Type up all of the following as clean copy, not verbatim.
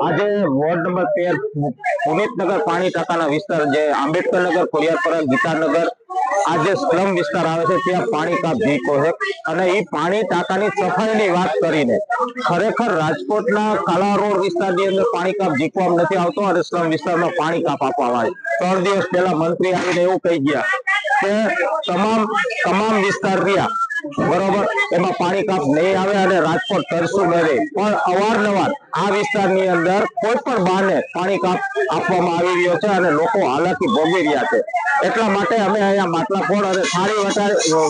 आज ward number 13 पुनितनगर पाणी टाँकाना विस्तार जे आंबेडकर नगर खोडियारपरा गीतानगर आज स्लम विस्तार आवे छे त्यां पाणी काप झीको छे अने ई पाणी टाँकानी सफाईनी वात करीने खरेखर राजकोटना काला रोड विस्तारनी अंदर पाणी काप झीकवामां नथी आवतो अने स्लम विस्तारमां पाणी काप आपवामां आवे। 3 દિવસ પહેલા મંત્રી આવીને એવું કહી ગયા કે તમામ વિસ્તાર રહ્યા बराबर एमां पाणी काप नहीं आवे अने राजकोट तरसू न रहे पण अवारनवार आ विस्तारनी अंदर कोई पण बहाने पाणी काप आपवामां आवी रह्यो छे अने लोको हालाकी भोगवी रह्या छे। એટલા માટે અમે અહીંયા માટલા ફોડ અને થાળી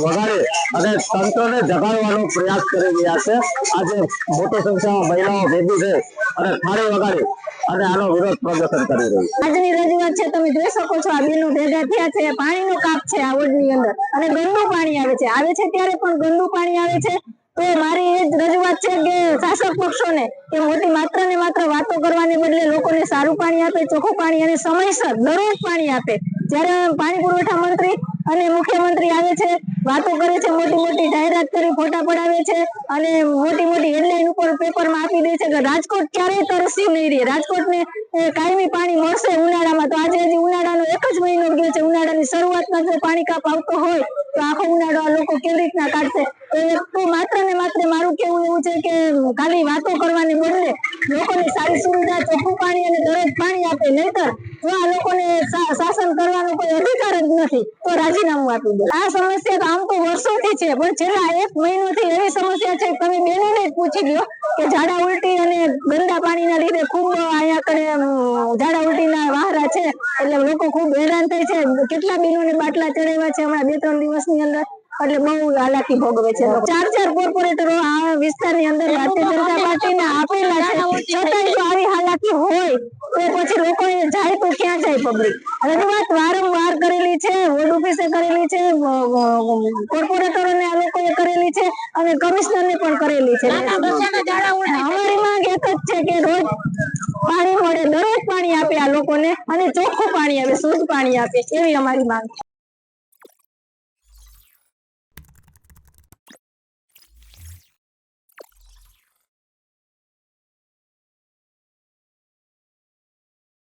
વગાડી અને તંત્રને જગાડવાનો પ્રયાસ કરી રહ્યા છે। આજે મોટી સંખ્યામાં મહિલાઓ ભેગી થઈ અને થાળી વગાડી અને આનો વિરોધ પ્રદર્શન કરી રહી છે। આજની રજૂઆત છે, તમે જોઈ શકો છો આ બેનો ભેગા થયા છે, પાણીનો કાપ છે આ વોર્ડની અંદર અને ગંદુ પાણી આવે છે ત્યારે પણ ગંદુ પાણી આવે છે। તો મારી એ જ રજૂઆત છે કે શાસક પક્ષોને કે મોટી માત્ર ને માત્ર વાતો કરવાને બદલે લોકોને સારું પાણી આપે, ચોખ્ખું પાણી અને સમયસર દરરોજ પાણી આપે। જ્યારે પાણી પુરવઠા મંત્રી અને મુખ્યમંત્રી આવે છે, વાતો કરે છે, મોટી મોટી જાહેરાત કરી ફોટા પડાવે છે અને મોટી મોટી હેડલાઈન ઉપર પેપરમાં આપી દે છે કે રાજકોટ ક્યારેય તરસ્યું નહીં રહે, રાજકોટને કાયમી પાણી મળશે ઉનાળામાં। તો આજે હજી ઉનાળાનો એક જ મહિનો ગયો છે, ઉનાળાની શરૂઆતમાં જો પાણી કાપ આવતો હોય તો આખો ઉનાળો આ લોકો કેવી રીતના કાઢશે? તો માત્ર ને માત્ર મારું કેવું એવું છે કે ખાલી વાતો કરવાને બદલે લોકોને સારી સુવિધા, ચોખ્ખું પાણી અને દરરોજ પાણી આપે, નહીતર જો આ લોકોને શાસન કરવાનો કોઈ અધિકાર જ નથી તો રાજીનામું આપી દે। આ સમસ્યા તો આમ તો વર્ષોથી છે પણ છેલ્લા 1 મહિનોથી એવી સમસ્યા છે તમે બેનોને જ પૂછી લ્યો કે ઝાડા ઉલટી અને ગંદા પાણીના લીધે ખૂબ અહીંયા કને ઝાડા ઉલટીના વાહરા છે એટલે લોકો ખૂબ હેરાન થાય છે। કેટલા બેનોને બાટલા ચડાવ્યા છે હમણાં 2-3 દિવસની અંદર, એટલે બહુ હાલાકી ભોગવે છે। 4 કોર્પોરેટરો આ વિસ્તારની અંદર ભારતીય જનતા પાર્ટીને આપેલા છે, છતાંય જો આવી હાલાકી હોય તો પછી લોકો જાય તો ક્યાં જાય પબ્લિક? રજૂઆત વારંવાર કરેલી છે, વોર્ડ ઓફિસે કરેલી છે, કોર્પોરેટરોને આ લોકોએ કરેલી છે અને કમિશનરને પણ કરેલી છે। અમારી માંગ એક જ છે કે રોજ પાણી મળે, દરરોજ પાણી આપે આ લોકોને અને ચોખ્ખું પાણી આપે, શુદ્ધ પાણી આપે, એવી અમારી માંગ છે।